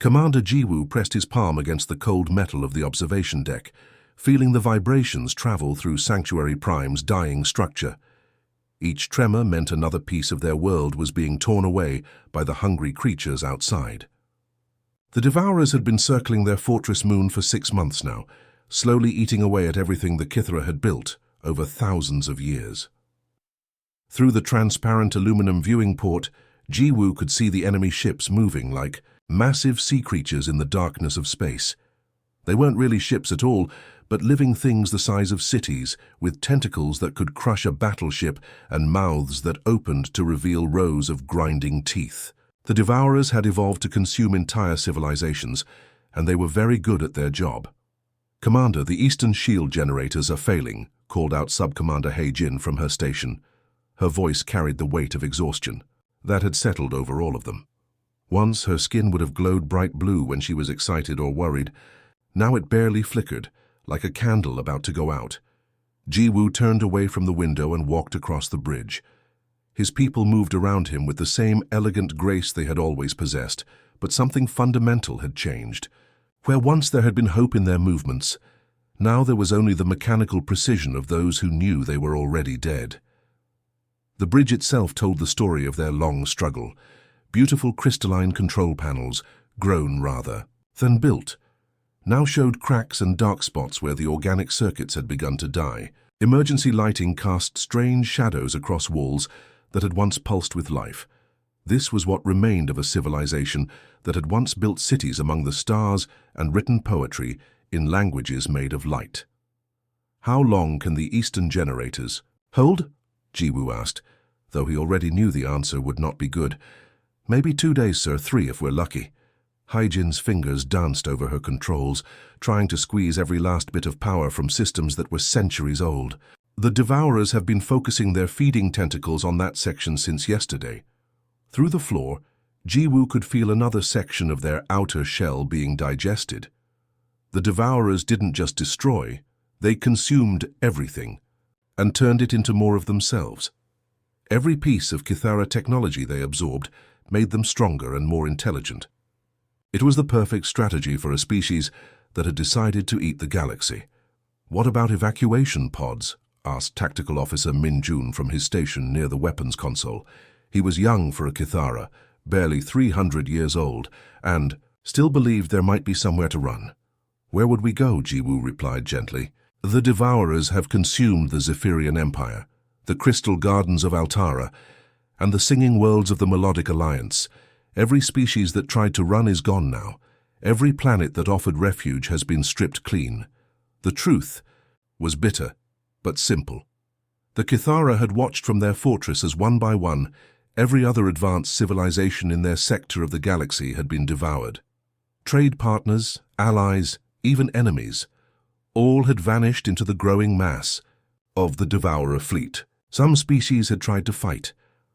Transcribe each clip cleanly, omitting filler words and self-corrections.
Commander Jiwoo pressed his palm against the cold metal of the observation deck, feeling the vibrations travel through Sanctuary Prime's dying structure. Each tremor meant another piece of their world was being torn away by the hungry creatures outside. The Devourers had been circling their fortress moon for 6 months now, slowly eating away at everything the Kithra had built over thousands of years. Through the transparent aluminum viewing port, Jiwoo could see the enemy ships moving like massive sea creatures in the darkness of space. They weren't really ships at all, but living things the size of cities, with tentacles that could crush a battleship and mouths that opened to reveal rows of grinding teeth. The Devourers had evolved to consume entire civilizations, and they were very good at their job. "Commander, the Eastern Shield generators are failing," called out Sub-Commander He-Jin from her station. Her voice carried the weight of exhaustion that had settled over all of them. Once her skin would have glowed bright blue when she was excited or worried. Now it barely flickered, like a candle about to go out. Jiwoo turned away from the window and walked across the bridge. His people moved around him with the same elegant grace they had always possessed, but something fundamental had changed. Where once there had been hope in their movements, now there was only the mechanical precision of those who knew they were already dead. The bridge itself told the story of their long struggle. Beautiful crystalline control panels, grown rather than built, now showed cracks and dark spots where the organic circuits had begun to die. Emergency lighting cast strange shadows across walls that had once pulsed with life. This was what remained of a civilization that had once built cities among the stars and written poetry in languages made of light. "How long can the Eastern generators hold?" Jiwoo asked, though he already knew the answer would not be good. "Maybe 2 days, sir, 3 if we're lucky." He-Jin's fingers danced over her controls, trying to squeeze every last bit of power from systems that were centuries old. The Devourers have been focusing their feeding tentacles on that section since yesterday. Through the floor, Jiwoo could feel another section of their outer shell being digested. The Devourers didn't just destroy, they consumed everything and turned it into more of themselves. Every piece of Kithara technology they absorbed made them stronger and more intelligent. It was the perfect strategy for a species that had decided to eat the galaxy. "What about evacuation pods?" asked Tactical Officer Min Jun from his station near the weapons console. He was young for a Kithara, barely 300 years old, and still believed there might be somewhere to run. "Where would we go?" Jiwoo replied gently. "The Devourers have consumed the Zephyrian Empire, the Crystal Gardens of Altara, and the singing worlds of the Melodic Alliance. Every species that tried to run is gone now. Every planet that offered refuge has been stripped clean." The truth was bitter, but simple. The Kithara had watched from their fortress as one by one, every other advanced civilization in their sector of the galaxy had been devoured. Trade partners, allies, even enemies, all had vanished into the growing mass of the Devourer fleet. Some species had tried to fight.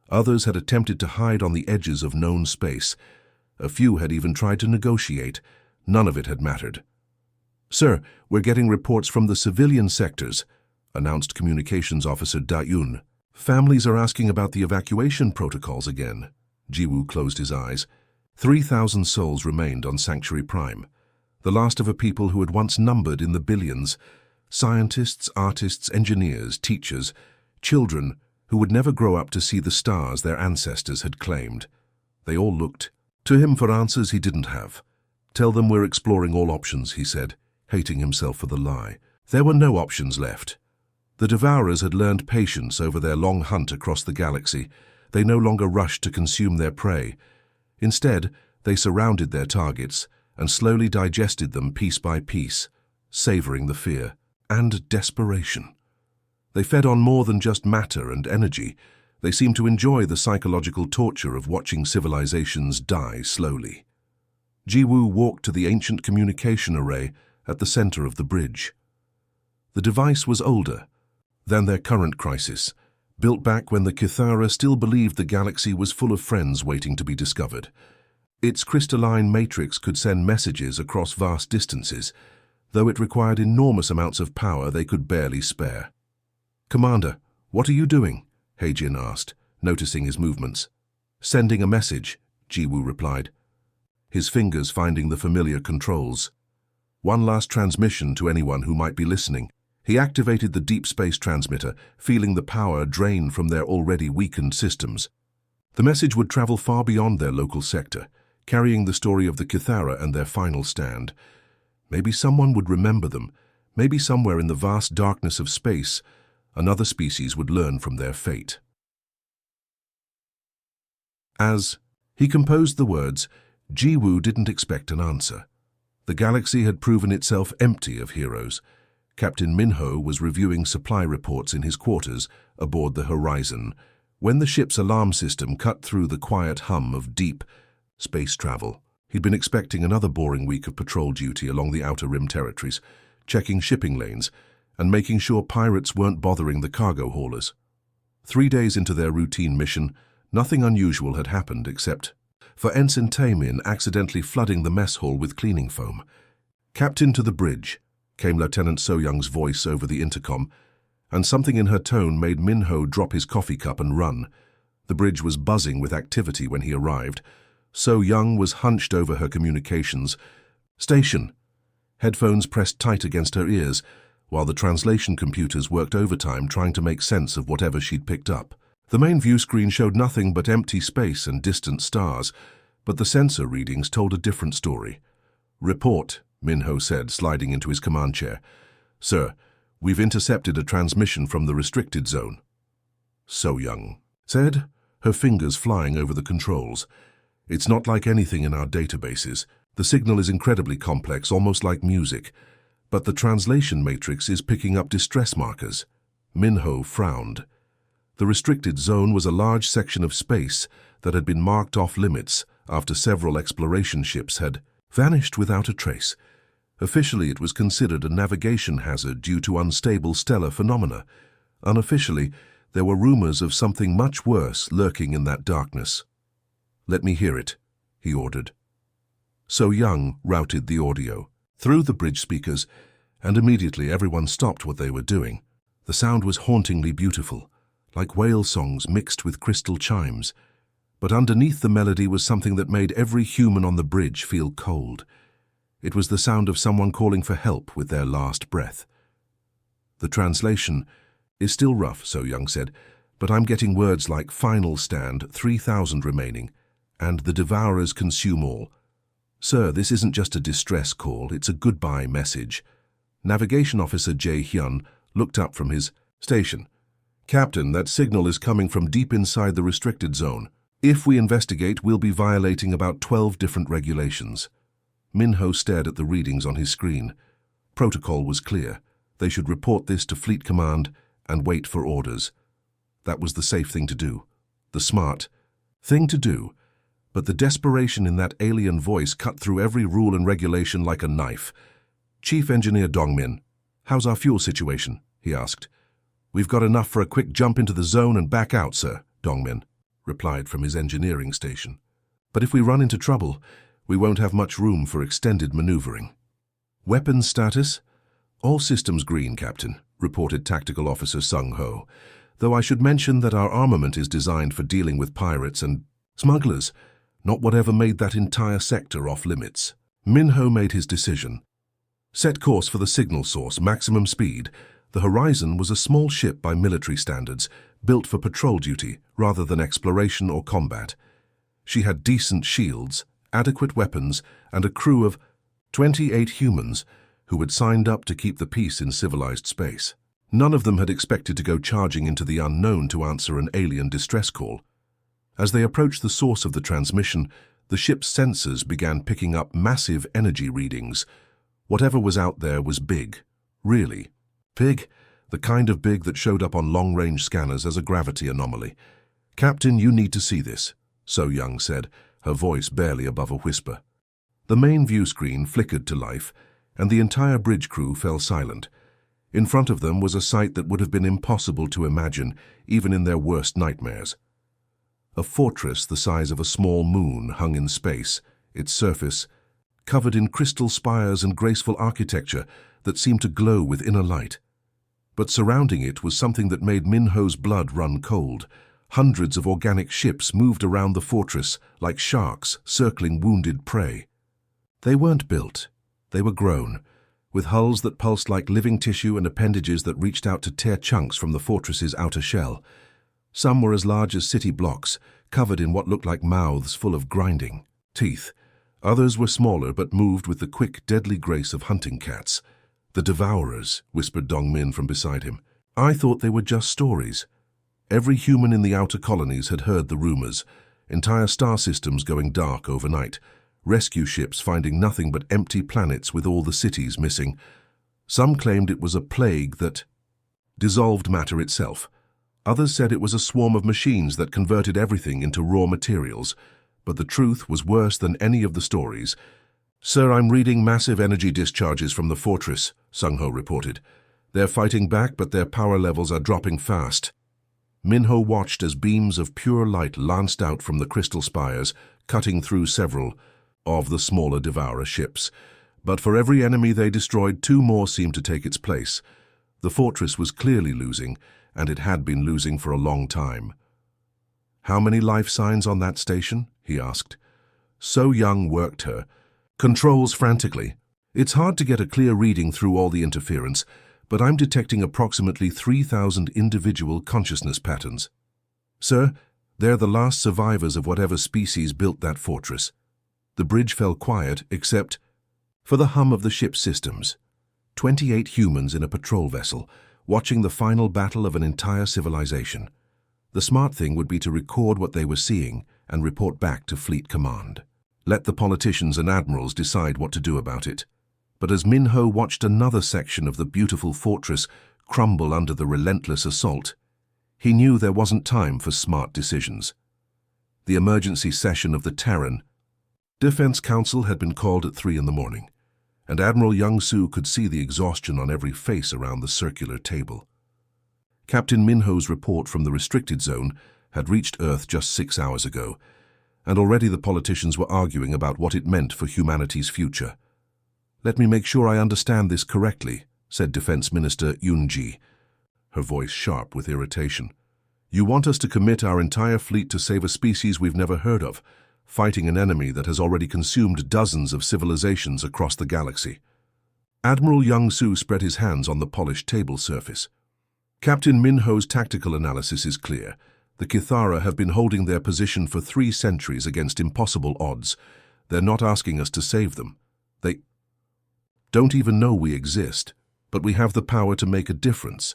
Others had attempted to hide on the edges of known space. A few had even tried to negotiate. None of it had mattered. "Sir, we're getting reports from the civilian sectors," announced Communications Officer Da-Yun. "Families are asking about the evacuation protocols again." Jiwoo closed his eyes. 3,000 souls remained on Sanctuary Prime, the last of a people who had once numbered in the billions. Scientists, artists, engineers, teachers, children who would never grow up to see the stars their ancestors had claimed. They all looked to him for answers he didn't have. "Tell them we're exploring all options," he said, hating himself for the lie. There were no options left. The Devourers had learned patience over their long hunt across the galaxy. They no longer rushed to consume their prey. Instead, they surrounded their targets and slowly digested them piece by piece, savoring the fear and desperation. They fed on more than just matter and energy. They seemed to enjoy the psychological torture of watching civilizations die slowly. Jiwoo walked to the ancient communication array at the center of the bridge. The device was older than their current crisis, built back when the Kithara still believed the galaxy was full of friends waiting to be discovered. Its crystalline matrix could send messages across vast distances, though it required enormous amounts of power they could barely spare. "Commander, what are you doing?" He-Jin asked, noticing his movements. "Sending a message," Jiwoo replied. his fingers finding the familiar controls. One last transmission to anyone who might be listening. He activated the deep space transmitter, feeling the power drain from their already weakened systems. The message would travel far beyond their local sector, carrying the story of the Kithara and their final stand. Maybe someone would remember them. Maybe somewhere in the vast darkness of space, another species would learn from their fate. As he composed the words, Jiwoo didn't expect an answer. The galaxy had proven itself empty of heroes. Captain Minho was reviewing supply reports in his quarters aboard the Horizon when the ship's alarm system cut through the quiet hum of deep space travel. He'd been expecting another boring week of patrol duty along the Outer Rim territories, checking shipping lanes and making sure pirates weren't bothering the cargo haulers. 3 days into their routine mission, nothing unusual had happened except for Ensign Taemin accidentally flooding the mess hall with cleaning foam. "Captain, to the bridge," came Lieutenant So-young's voice over the intercom, and something in her tone made Minho drop his coffee cup and run. The bridge was buzzing with activity when he arrived. So-young was hunched over her communications. "Station." Headphones pressed tight against her ears, while the translation computers worked overtime trying to make sense of whatever she'd picked up. The main view screen showed nothing but empty space and distant stars, but the sensor readings told a different story. "Report," Minho said, sliding into his command chair. "Sir, we've intercepted a transmission from the restricted zone." So-young said, her fingers flying over the controls. "It's not like anything in our databases. The signal is incredibly complex, almost like music. But the translation matrix is picking up distress markers." Minho frowned. The restricted zone was a large section of space that had been marked off limits after several exploration ships had vanished without a trace. Officially, it was considered a navigation hazard due to unstable stellar phenomena. Unofficially, there were rumors of something much worse lurking in that darkness. "Let me hear it," he ordered. So-young routed the audio through the bridge speakers, and immediately everyone stopped what they were doing. The sound was hauntingly beautiful, like whale songs mixed with crystal chimes. But underneath the melody was something that made every human on the bridge feel cold. It was the sound of someone calling for help with their last breath. "The translation is still rough," So-young said, "but I'm getting words like final stand, 3,000 remaining, and the devourers consume all. Sir, this isn't just a distress call, it's a goodbye message." Navigation Officer Jae-hyun looked up from his station. "Captain, that signal is coming from deep inside the restricted zone. If we investigate, we'll be violating about 12 different regulations." Minho stared at the readings on his screen. Protocol was clear. They should report this to Fleet Command and wait for orders. That was the safe thing to do, the smart thing to do. But the desperation in that alien voice cut through every rule and regulation like a knife. "Chief Engineer Dongmin, how's our fuel situation?" he asked. "We've got enough for a quick jump into the zone and back out, sir," Dongmin replied from his engineering station. "But if we run into trouble, we won't have much room for extended maneuvering." "Weapons status?" "All systems green, Captain," reported Tactical Officer Sung-ho, "though I should mention that our armament is designed for dealing with pirates and smugglers, not whatever made that entire sector off limits." Minho made his decision. Set course for the signal source, maximum speed. The Horizon was a small ship by military standards, built for patrol duty rather than exploration or combat. She had decent shields, adequate weapons, and a crew of 28 humans who had signed up to keep the peace in civilized space. None of them had expected to go charging into the unknown to answer an alien distress call. As they approached the source of the transmission, the ship's sensors began picking up massive energy readings. Whatever was out there was big. Really big. The kind of big that showed up on long-range scanners as a gravity anomaly. "Captain, you need to see this," So-young said, her voice barely above a whisper. The main view screen flickered to life, and the entire bridge crew fell silent. In front of them was a sight that would have been impossible to imagine, even in their worst nightmares. A fortress the size of a small moon hung in space, its surface covered in crystal spires and graceful architecture that seemed to glow with inner light. But surrounding it was something that made Minho's blood run cold. Hundreds of organic ships moved around the fortress like sharks circling wounded prey. They weren't built. They were grown, with hulls that pulsed like living tissue and appendages that reached out to tear chunks from the fortress's outer shell. Some were as large as city blocks, covered in what looked like mouths full of grinding teeth. Others were smaller but moved with the quick, deadly grace of hunting cats. "The Devourers," whispered Dong Min from beside him. "I thought they were just stories." Every human in the outer colonies had heard the rumors, entire star systems going dark overnight, rescue ships finding nothing but empty planets with all the cities missing. Some claimed it was a plague that dissolved matter itself. Others said it was a swarm of machines that converted everything into raw materials. But the truth was worse than any of the stories. "Sir, I'm reading massive energy discharges from the fortress," Sung-Ho reported. "They're fighting back, but their power levels are dropping fast." Min-Ho watched as beams of pure light lanced out from the crystal spires, cutting through several of the smaller Devourer ships. But for every enemy they destroyed, 2 more seemed to take its place. The fortress was clearly losing, and it had been losing for a long time. "How many life signs on that station?" he asked. So Young worked her controls frantically. "It's hard to get a clear reading through all the interference, but I'm detecting approximately 3,000 individual consciousness patterns. Sir, they're the last survivors of whatever species built that fortress." The bridge fell quiet, except for the hum of the ship's systems. 28 humans in a patrol vessel, watching the final battle of an entire civilization. The smart thing would be to record what they were seeing and report back to Fleet Command. Let the politicians and admirals decide what to do about it. But as Min-Ho watched another section of the beautiful fortress crumble under the relentless assault, he knew there wasn't time for smart decisions. The emergency session of the Terran Defense Council had been called at 3 in the morning, and Admiral Young-Soo could see the exhaustion on every face around the circular table. Captain Min-Ho's report from the restricted zone had reached Earth just 6 hours ago, and already the politicians were arguing about what it meant for humanity's future. "Let me make sure I understand this correctly," said Defense Minister Yoon-ji, her voice sharp with irritation. "You want us to commit our entire fleet to save a species we've never heard of, fighting an enemy that has already consumed dozens of civilizations across the galaxy." Admiral Young-Soo spread his hands on the polished table surface. "Captain Min-Ho's tactical analysis is clear. The Kithara have been holding their position for 3 centuries against impossible odds. They're not asking us to save them. They don't even know we exist, but we have the power to make a difference."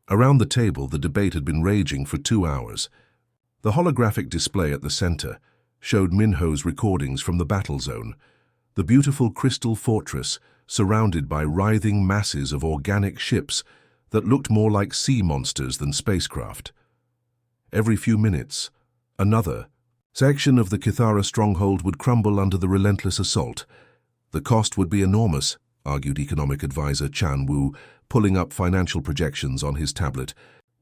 Around the table, the debate had been raging for 2 hours. The holographic display at the center showed Min-Ho's recordings from the battle zone, the beautiful crystal fortress surrounded by writhing masses of organic ships that looked more like sea monsters than spacecraft. Every few minutes, another section of the Kithara stronghold would crumble under the relentless assault. The cost would be enormous, argued economic advisor Chan Wu, pulling up financial projections on his tablet.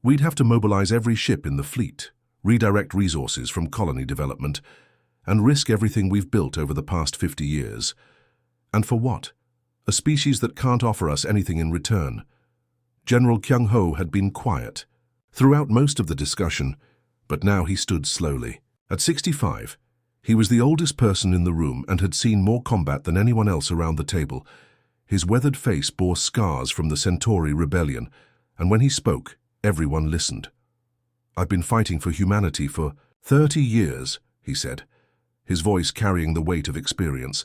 "We'd have to mobilize every ship in the fleet, redirect resources from colony development, and risk everything we've built over the past 50 years. And for what? A species that can't offer us anything in return." General Kyung-ho had been quiet throughout most of the discussion, but now he stood slowly. At 65, he was the oldest person in the room and had seen more combat than anyone else around the table. His weathered face bore scars from the Centauri rebellion, and when he spoke, everyone listened. "I've been fighting for humanity for 30 years, he said, his voice carrying the weight of experience.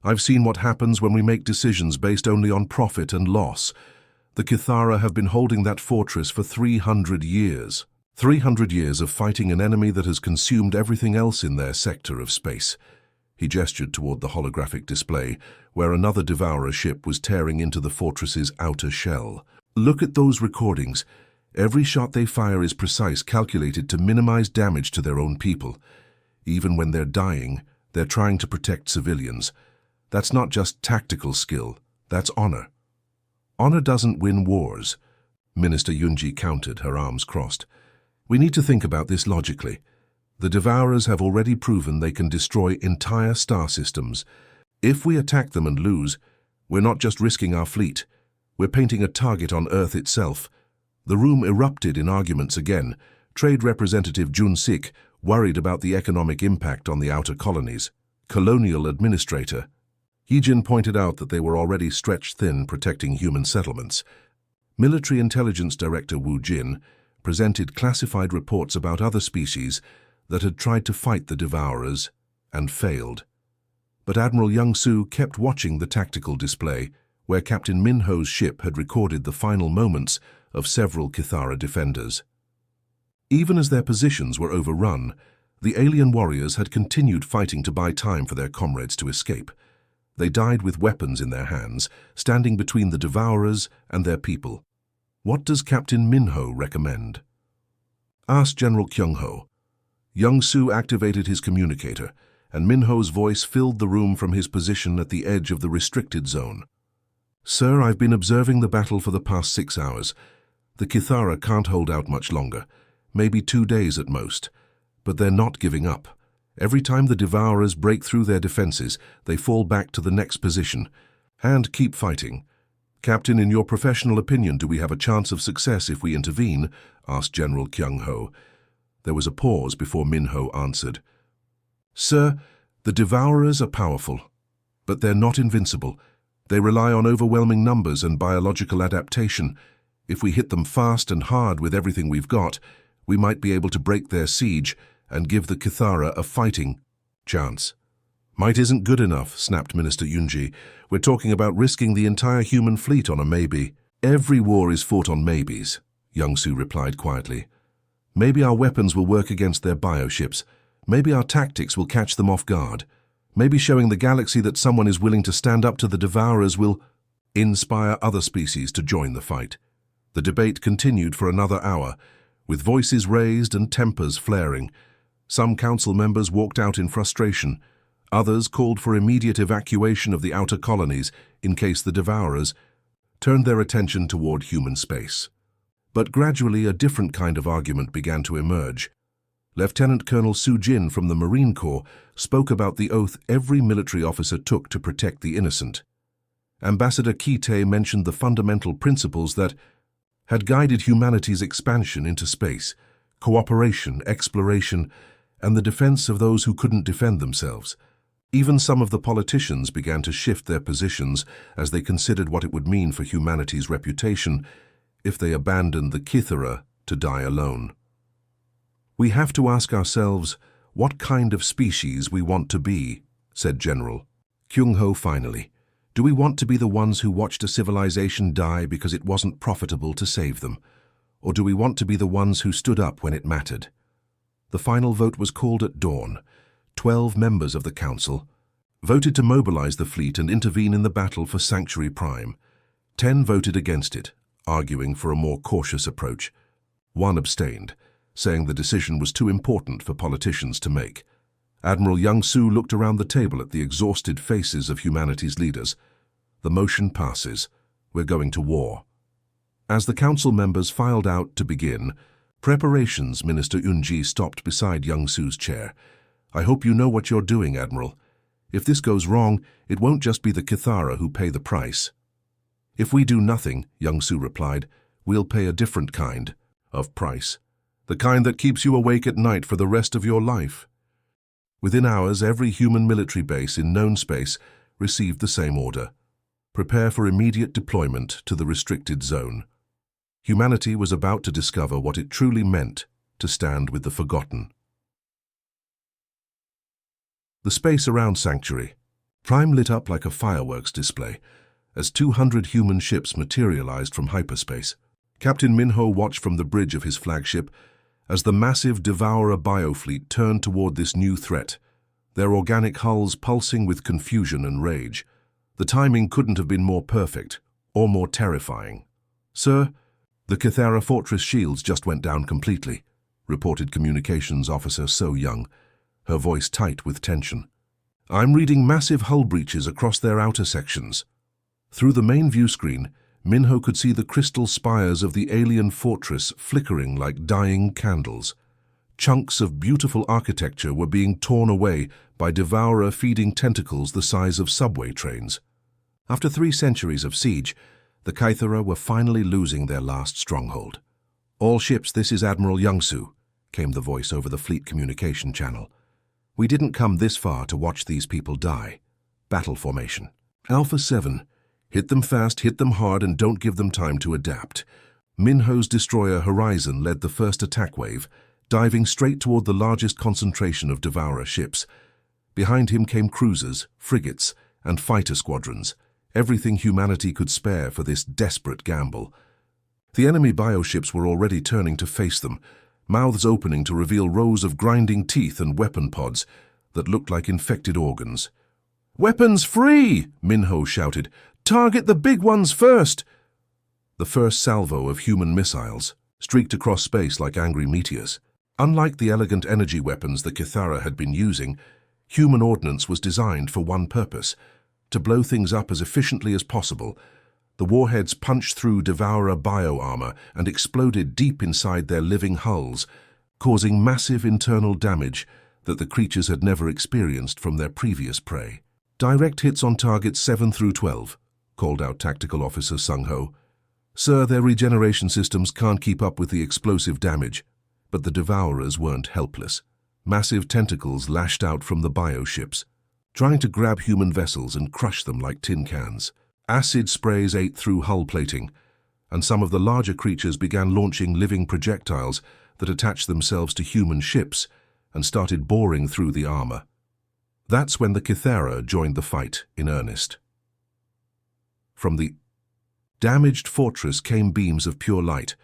"I've seen what happens when we make decisions based only on profit and loss. The Kithara have been holding that fortress for 300 years. 300 years of fighting an enemy that has consumed everything else in their sector of space." He gestured toward the holographic display, where another Devourer ship was tearing into the fortress's outer shell. "Look at those recordings. Every shot they fire is precise, calculated to minimize damage to their own people. Even when they're dying, they're trying to protect civilians. That's not just tactical skill, that's honor." "Honor doesn't win wars," Minister Yoon-ji countered, her arms crossed. "We need to think about this logically. The Devourers have already proven they can destroy entire star systems. If we attack them and lose, we're not just risking our fleet. We're painting a target on Earth itself." The room erupted in arguments again. Trade Representative Jun Sik worried about the economic impact on the outer colonies. Colonial Administrator Yijin pointed out that they were already stretched thin protecting human settlements. Military Intelligence Director Wu Jin presented classified reports about other species that had tried to fight the Devourers and failed. But Admiral Young-Soo kept watching the tactical display, where Captain Min-ho's ship had recorded the final moments of several Kithara defenders. Even as their positions were overrun, the alien warriors had continued fighting to buy time for their comrades to escape. They died with weapons in their hands, standing between the Devourers and their people. "What does Captain Min-ho recommend?" asked General Kyung-ho. Young-Soo activated his communicator, and Min-ho's voice filled the room from his position at the edge of the restricted zone. "Sir, I've been observing the battle for the past 6 hours. The Kithara can't hold out much longer, maybe 2 days at most. But they're not giving up. Every time the Devourers break through their defenses, they fall back to the next position and keep fighting. Captain, in your professional opinion, do we have a chance of success if we intervene?" asked General Kyung-ho. There was a pause before Min-ho answered. "Sir, the Devourers are powerful, but they're not invincible. They rely on overwhelming numbers and biological adaptation. If we hit them fast and hard with everything we've got, we might be able to break their siege and give the Kithara a fighting chance." "Might isn't good enough," snapped Minister Yunji. "We're talking about risking the entire human fleet on a maybe." "Every war is fought on maybes," Young-Soo replied quietly. "Maybe our weapons will work against their bioships. Maybe our tactics will catch them off guard. Maybe showing the galaxy that someone is willing to stand up to the Devourers will inspire other species to join the fight." The debate continued for another hour, with voices raised and tempers flaring. Some council members walked out in frustration. Others called for immediate evacuation of the outer colonies in case the Devourers turned their attention toward human space. But gradually a different kind of argument began to emerge. Lieutenant Colonel Su Jin from the Marine Corps spoke about the oath every military officer took to protect the innocent. Ambassador Kite mentioned the fundamental principles that had guided humanity's expansion into space: cooperation, exploration, and the defense of those who couldn't defend themselves. Even some of the politicians began to shift their positions as they considered what it would mean for humanity's reputation if they abandoned the Kithara to die alone. "We have to ask ourselves what kind of species we want to be," said General Kyung-ho finally. "Do we want to be the ones who watched a civilization die because it wasn't profitable to save them? Or do we want to be the ones who stood up when it mattered?" The final vote was called at dawn. 12 members of the council voted to mobilize the fleet and intervene in the battle for Sanctuary Prime. 10 voted against it, arguing for a more cautious approach. 1 abstained, saying the decision was too important for politicians to make. Admiral Young-Soo looked around the table at the exhausted faces of humanity's leaders. "The motion passes. We're going to war." As the council members filed out to begin preparations, Minister Yunji stopped beside Young-Soo's chair. "I hope you know what you're doing, Admiral. If this goes wrong, it won't just be the Kithara who pay the price." "If we do nothing," Young-Soo replied, "we'll pay a different kind of price. The kind that keeps you awake at night for the rest of your life." Within hours, every human military base in known space received the same order: prepare for immediate deployment to the restricted zone. Humanity was about to discover what it truly meant to stand with the forgotten. The space around Sanctuary Prime lit up like a fireworks display as 200 human ships materialized from hyperspace. Captain Min-ho watched from the bridge of his flagship as the massive Devourer biofleet turned toward this new threat, their organic hulls pulsing with confusion and rage. The timing couldn't have been more perfect or more terrifying. "Sir, the Kithara fortress shields just went down completely," reported Communications Officer So Young, her voice tight with tension. "I'm reading massive hull breaches across their outer sections." Through the main view screen, Min-ho could see the crystal spires of the alien fortress flickering like dying candles. Chunks of beautiful architecture were being torn away by devourer-feeding tentacles the size of subway trains. After 3 centuries of siege, the Kithara were finally losing their last stronghold. "All ships, this is Admiral Young-Soo," came the voice over the fleet communication channel. "We didn't come this far to watch these people die. Battle formation. Alpha 7. Hit them fast, hit them hard, and don't give them time to adapt. Minho's destroyer Horizon led the first attack wave, diving straight toward the largest concentration of Devourer ships. Behind him came cruisers, frigates, and fighter squadrons, everything humanity could spare for this desperate gamble. The enemy bioships were already turning to face them, mouths opening to reveal rows of grinding teeth and weapon pods that looked like infected organs. "Weapons free!" Minho shouted. "Target the big ones first!" The first salvo of human missiles streaked across space like angry meteors. Unlike the elegant energy weapons the Kithara had been using, human ordnance was designed for one purpose: to blow things up as efficiently as possible. The warheads punched through Devourer bio-armor and exploded deep inside their living hulls, causing massive internal damage that the creatures had never experienced from their previous prey. "Direct hits on targets 7 through 12, called out Tactical Officer Sung-ho. "Sir, their regeneration systems can't keep up with the explosive damage." But the Devourers weren't helpless. Massive tentacles lashed out from the bioships, trying to grab human vessels and crush them like tin cans. Acid sprays ate through hull plating, and some of the larger creatures began launching living projectiles that attached themselves to human ships and started boring through the armor. That's when the Kithara joined the fight in earnest. From the damaged fortress came beams of pure light,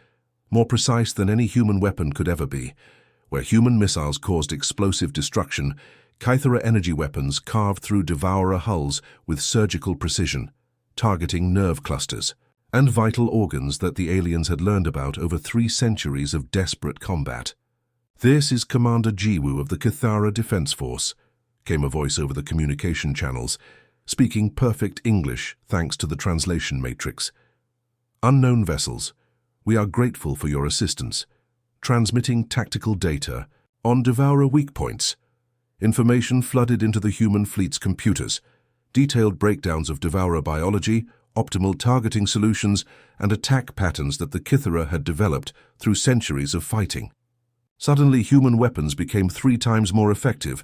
more precise than any human weapon could ever be. Where human missiles caused explosive destruction, Kithara energy weapons carved through Devourer hulls with surgical precision, targeting nerve clusters and vital organs that the aliens had learned about over 3 centuries of desperate combat. "This is Commander Jiwoo of the Kithara Defense Force," came a voice over the communication channels, speaking perfect English thanks to the translation matrix. "Unknown vessels, we are grateful for your assistance. Transmitting tactical data on Devourer weak points. Information flooded into the human fleet's computers. Detailed breakdowns of Devourer biology, optimal targeting solutions, and attack patterns that the Kithara had developed through centuries of fighting." Suddenly, human weapons became 3 times more effective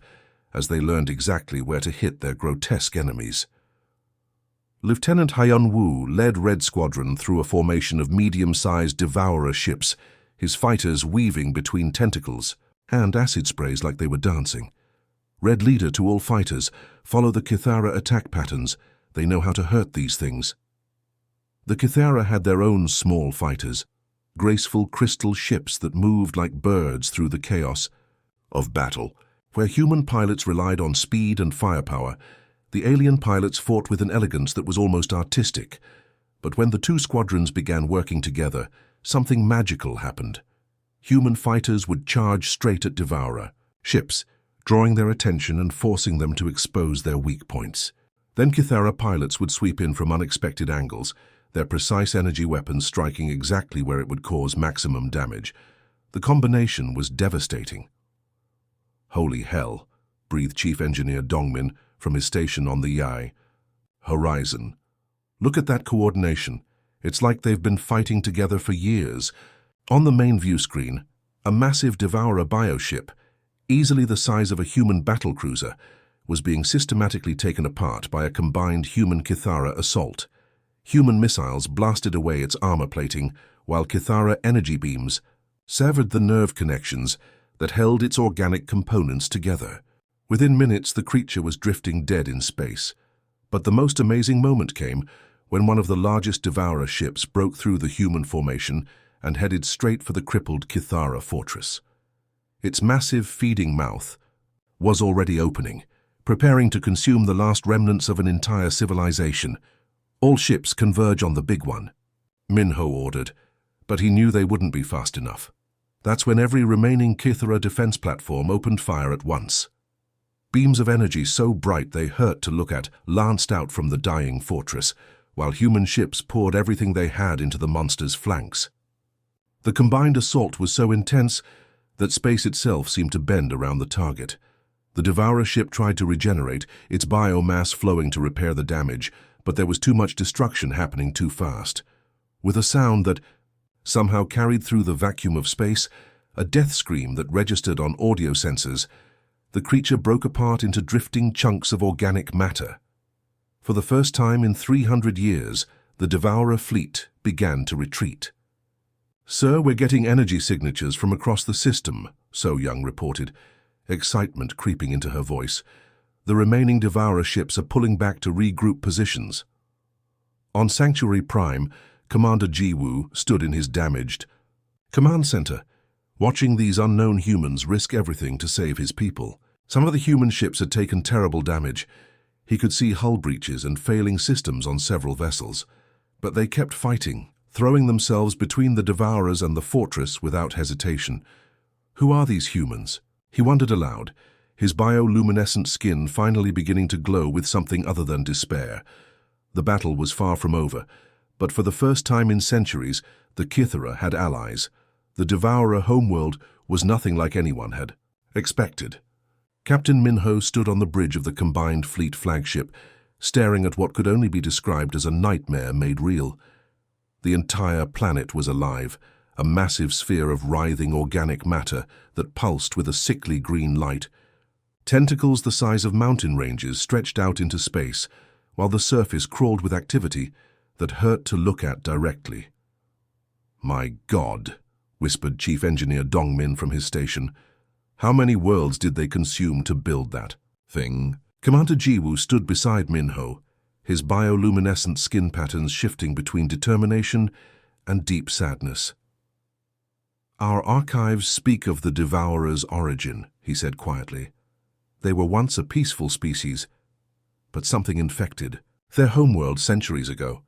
as they learned exactly where to hit their grotesque enemies. Lieutenant Hyun Woo led Red Squadron through a formation of medium-sized Devourer ships, his fighters weaving between tentacles and acid sprays like they were dancing. "Red leader to all fighters, follow the Kithara attack patterns. They know how to hurt these things." The Kithara had their own small fighters, graceful crystal ships that moved like birds through the chaos of battle. Where human pilots relied on speed and firepower, the alien pilots fought with an elegance that was almost artistic. But when the 2 squadrons began working together, something magical happened. Human fighters would charge straight at Devourer ships, drawing their attention and forcing them to expose their weak points. Then Kithara pilots would sweep in from unexpected angles, their precise energy weapons striking exactly where it would cause maximum damage. The combination was devastating. "Holy hell," breathed Chief Engineer Dongmin from his station on the Yai. "Horizon. Look at that coordination. It's like they've been fighting together for years." On the main view screen, a massive Devourer bioship, easily the size of a human battlecruiser, was being systematically taken apart by a combined human Kithara assault. Human missiles blasted away its armor plating, while Kithara energy beams severed the nerve connections that held its organic components together. Within minutes, the creature was drifting dead in space. But the most amazing moment came when one of the largest Devourer ships broke through the human formation and headed straight for the crippled Kithara fortress. Its massive feeding mouth was already opening, preparing to consume the last remnants of an entire civilization. "All ships converge on the big one," Minho ordered, but he knew they wouldn't be fast enough. That's when every remaining Kithara defense platform opened fire at once. Beams of energy so bright they hurt to look at lanced out from the dying fortress, while human ships poured everything they had into the monster's flanks. The combined assault was so intense that space itself seemed to bend around the target. The Devourer ship tried to regenerate, its biomass flowing to repair the damage, but there was too much destruction happening too fast. With a sound that somehow carried through the vacuum of space, a death scream that registered on audio sensors, the creature broke apart into drifting chunks of organic matter. For the first time in 300 years, the Devourer fleet began to retreat. "Sir, we're getting energy signatures from across the system," So Young reported, excitement creeping into her voice. "The remaining Devourer ships are pulling back to regroup positions." On Sanctuary Prime, Commander Jiwoo stood in his damaged command center, watching these unknown humans risk everything to save his people. Some of the human ships had taken terrible damage. He could see hull breaches and failing systems on several vessels. But they kept fighting, throwing themselves between the Devourers and the fortress without hesitation. Who are these humans? He wondered aloud, his bioluminescent skin finally beginning to glow with something other than despair. The battle was far from over, but for the first time in centuries, the Kithara had allies. The Devourer homeworld was nothing like anyone had expected. Captain Minho stood on the bridge of the combined fleet flagship, staring at what could only be described as a nightmare made real. The entire planet was alive, a massive sphere of writhing organic matter that pulsed with a sickly green light. Tentacles the size of mountain ranges stretched out into space, while the surface crawled with activity that hurt to look at directly. "My God," whispered Chief Engineer Dongmin from his station. "How many worlds did they consume to build that thing?" Commander Jiwoo stood beside Minho, his bioluminescent skin patterns shifting between determination and deep sadness. "Our archives speak of the Devourer's origin," he said quietly. "They were once a peaceful species, but something infected their homeworld centuries ago.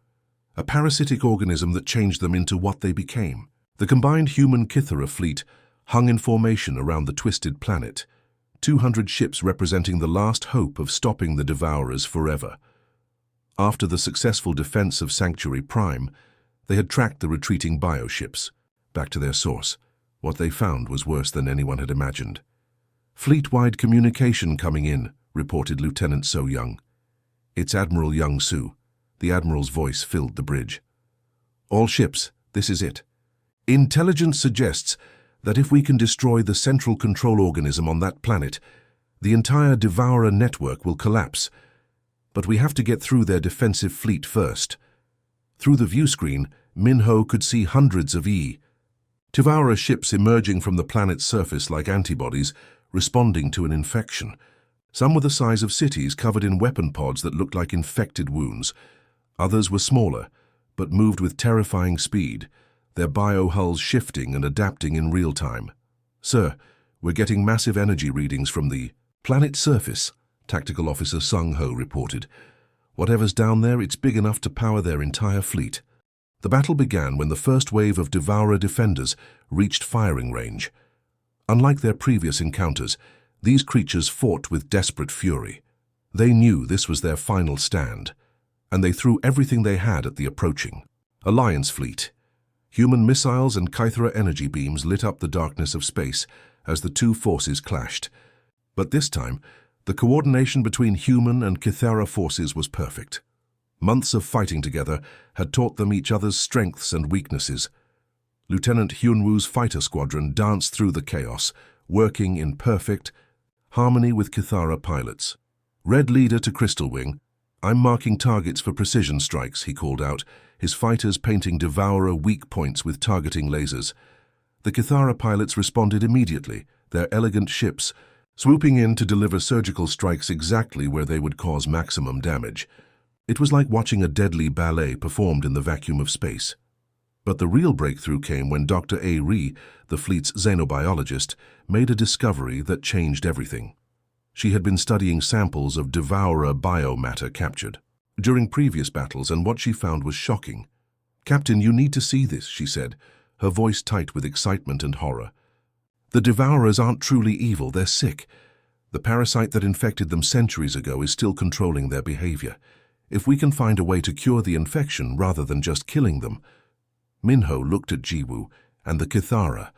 A parasitic organism that changed them into what they became." The combined human Kithara fleet hung in formation around the twisted planet, 200 ships representing the last hope of stopping the Devourers forever. After the successful defense of Sanctuary Prime, they had tracked the retreating bioships back to their source. What they found was worse than anyone had imagined. "Fleet-wide communication coming in," reported Lieutenant So Young. "It's Admiral Young Soo." The Admiral's voice filled the bridge. "All ships, this is it. Intelligence suggests that if we can destroy the central control organism on that planet, the entire Devourer network will collapse. But we have to get through their defensive fleet first." Through the view screen, Minho could see hundreds of Devourer ships emerging from the planet's surface like antibodies, responding to an infection. Some were the size of cities covered in weapon pods that looked like infected wounds. Others were smaller, but moved with terrifying speed, their biohulls shifting and adapting in real time. "Sir, we're getting massive energy readings from the planet surface," Tactical Officer Sung Ho reported. "Whatever's down there, it's big enough to power their entire fleet." The battle began when the first wave of Devourer defenders reached firing range. Unlike their previous encounters, these creatures fought with desperate fury. They knew this was their final stand, and they threw everything they had at the approaching Alliance fleet. Human missiles and Kithara energy beams lit up the darkness of space as the two forces clashed. But this time, the coordination between human and Kithara forces was perfect. Months of fighting together had taught them each other's strengths and weaknesses. Lieutenant Hyunwoo's fighter squadron danced through the chaos, working in perfect harmony with Kithara pilots. "Red Leader to Crystal Wing, I'm marking targets for precision strikes," he called out, his fighters painting Devourer weak points with targeting lasers. The Kithara pilots responded immediately, their elegant ships swooping in to deliver surgical strikes exactly where they would cause maximum damage. It was like watching a deadly ballet performed in the vacuum of space. But the real breakthrough came when Dr. A. Ree, the fleet's xenobiologist, made a discovery that changed everything. She had been studying samples of Devourer biomatter captured during previous battles, and what she found was shocking. "Captain, you need to see this," she said, her voice tight with excitement and horror. "The Devourers aren't truly evil, they're sick. The parasite that infected them centuries ago is still controlling their behavior. If we can find a way to cure the infection rather than just killing them—" Minho looked at Jiwoo and the Kithara.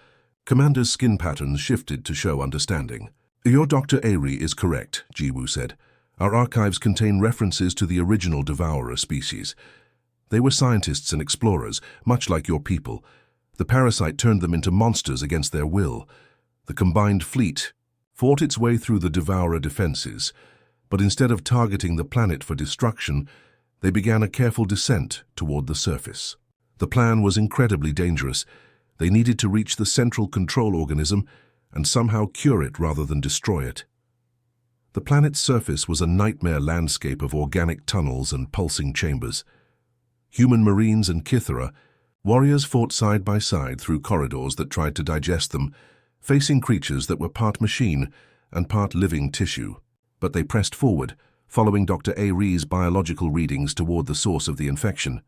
Commander's skin patterns shifted to show understanding. "Your Dr. Ari is correct," Jiwoo said. "Our archives contain references to the original Devourer species. They were scientists and explorers, much like your people. The parasite turned them into monsters against their will. The combined fleet fought its way through the Devourer defenses, But instead of targeting the planet for destruction, they began a careful descent toward the surface. The plan was incredibly dangerous. They needed to reach the central control organism and somehow cure it rather than destroy it. The planet's surface was a nightmare landscape of organic tunnels and pulsing chambers. Human marines and Kythera, warriors fought side by side through corridors that tried to digest them, facing creatures that were part machine and part living tissue. But they pressed forward, following Dr. Ree's biological readings toward the source of the infection.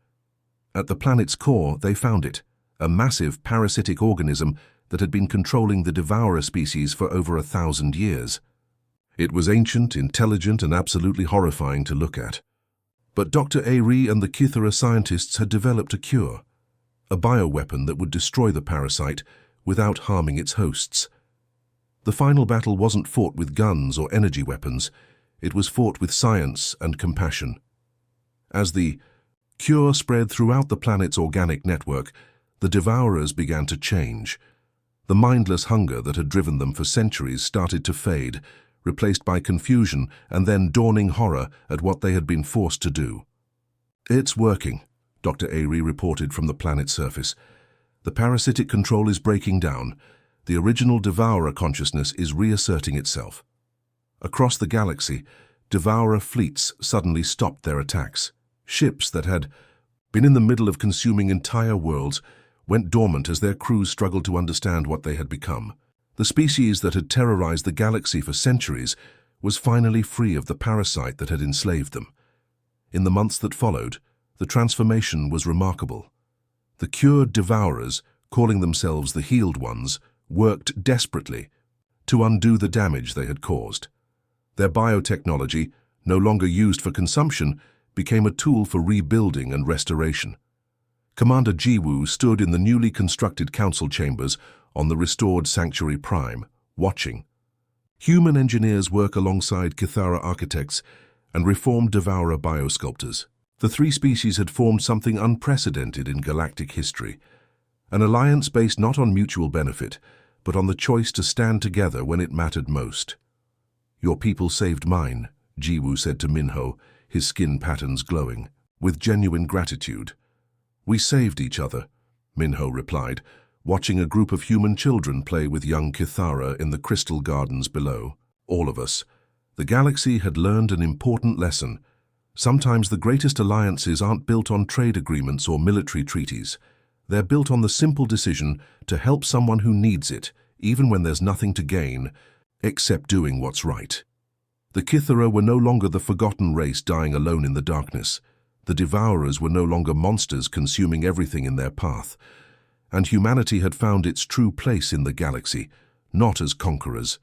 At the planet's core, they found it, a massive parasitic organism that had been controlling the devourer species for over 1,000 years. It was ancient, intelligent, and absolutely horrifying to look at. But Dr. Ree and the Kythera scientists had developed a cure, a bioweapon that would destroy the parasite without harming its hosts. The final battle wasn't fought with guns or energy weapons. It was fought with science and compassion. As the cure spread throughout the planet's organic network, the devourers began to change. The mindless hunger that had driven them for centuries started to fade, replaced by confusion and then dawning horror at what they had been forced to do. "It's working," Dr. Ree reported from the planet's surface. "The parasitic control is breaking down. The original devourer consciousness is reasserting itself." Across the galaxy, devourer fleets suddenly stopped their attacks. Ships that had been in the middle of consuming entire worlds went dormant as their crews struggled to understand what they had become. The species that had terrorized the galaxy for centuries was finally free of the parasite that had enslaved them. In the months that followed, the transformation was remarkable. The cured devourers, calling themselves the healed ones, worked desperately to undo the damage they had caused. Their biotechnology, no longer used for consumption, became a tool for rebuilding and restoration. Commander Jiwoo stood in the newly constructed council chambers on the restored Sanctuary Prime, watching. Human engineers work alongside Kythera architects and reformed devourer biosculptors. The three species had formed something unprecedented in galactic history, an alliance based not on mutual benefit, but on the choice to stand together when it mattered most. "Your people saved mine," Jiwoo said to Minho, his skin patterns glowing, with genuine gratitude. "We saved each other," Minho replied, watching a group of human children play with young Kythera in the crystal gardens below. "All of us." The galaxy had learned an important lesson. Sometimes the greatest alliances aren't built on trade agreements or military treaties. They're built on the simple decision to help someone who needs it, even when there's nothing to gain, except doing what's right. The Kythera were no longer the forgotten race dying alone in the darkness. The devourers were no longer monsters consuming everything in their path. And humanity had found its true place in the galaxy, not as conquerors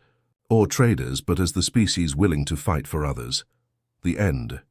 or traders, but as the species willing to fight for others. The end.